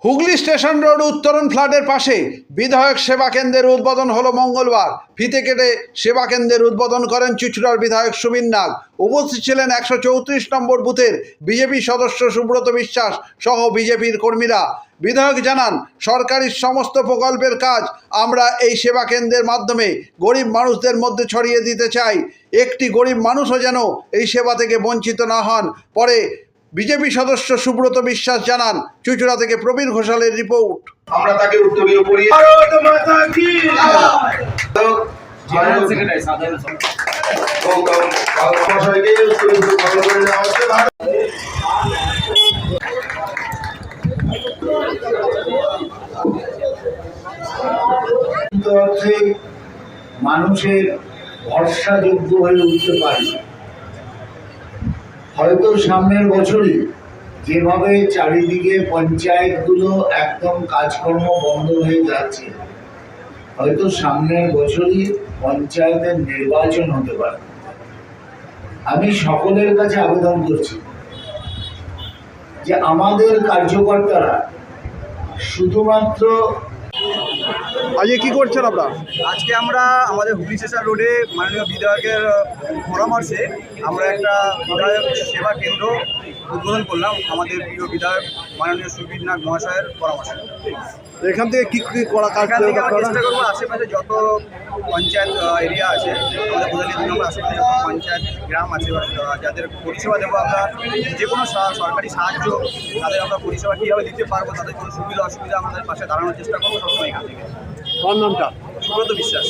Hooghly station road উত্তরণ ফ্ল্যাটের পাশে বিধায়ক সেবা কেন্দ্রের উদ্বোধন হলো মঙ্গলবার। ফিতে কেটে সেবা কেন্দ্রের উদ্বোধন করেন চুঁচুড়ার বিধায়ক সুবীর নাগ। উপস্থিত ছিলেন 134 নম্বর বুথের বিজেপি সদস্য সুব্রত বিশ্বাস সহ বিজেপির কর্মীরা। বিধায়ক জানান, সরকারি সমস্ত প্রকল্পের কাজ আমরা এই সেবা কেন্দ্রের মাধ্যমে গরিব মানুষদের মধ্যে ছড়িয়ে দিতে চাই। একটি গরিব মানুষও যেন এই সেবা থেকে বঞ্চিত না হন। পরে বিজেপি সদস্য সুব্রত বিশ্বাস জানান। চুঁচুড়া থেকে প্রবীর ঘোষালের রিপোর্ট। আমরা তাকে উত্তরীয় করি। মানুষের ভরসাযোগ্য হয়ে উঠতে পারি। হয়তো সামনের বছরই যেভাবে চারিদিকে পঞ্চায়েতগুলো একদম কাজকর্ম বন্ধ হয়ে যাচ্ছে, হয়তো সামনের বছরই পঞ্চায়েতের নির্বাচন হতে পারে। আমি সকলের কাছে আবেদন করছি যে আমাদের কার্যকর্তারা শুধুমাত্র আজকে কি করছেন আপনারা? আজকে আমরা আমাদের হুগলি স্টেশন রোডে মাননীয় বিধায়কের পরামর্শে আমরা একটা বিধায়ক সেবা কেন্দ্র উদ্বোধন করলাম। আমাদের প্রিয় বিধায়ক মাননীয় সুবীর নাগ মহাশয়ের পরামর্শে এখান থেকে কি কি করা কাজ এখান থেকে আমরা চেষ্টা করবো আশেপাশে যত পঞ্চায়েত এরিয়া আছে, আমাদের বোঝালি 2 নম্বর আশেপাশে যত পঞ্চায়েত গ্রাম আছে, যাদের পরিষেবা দেবো আমরা, যে কোনো সরকারি সাহায্য তাদের আমরা পরিষেবা কীভাবে দিতে পারবো, তাদের কোনো সুবিধা অসুবিধা আমাদের পাশে দাঁড়ানোর চেষ্টা করবো সবসময় এখান থেকে। নামটা সুব্রত বিশ্বাস।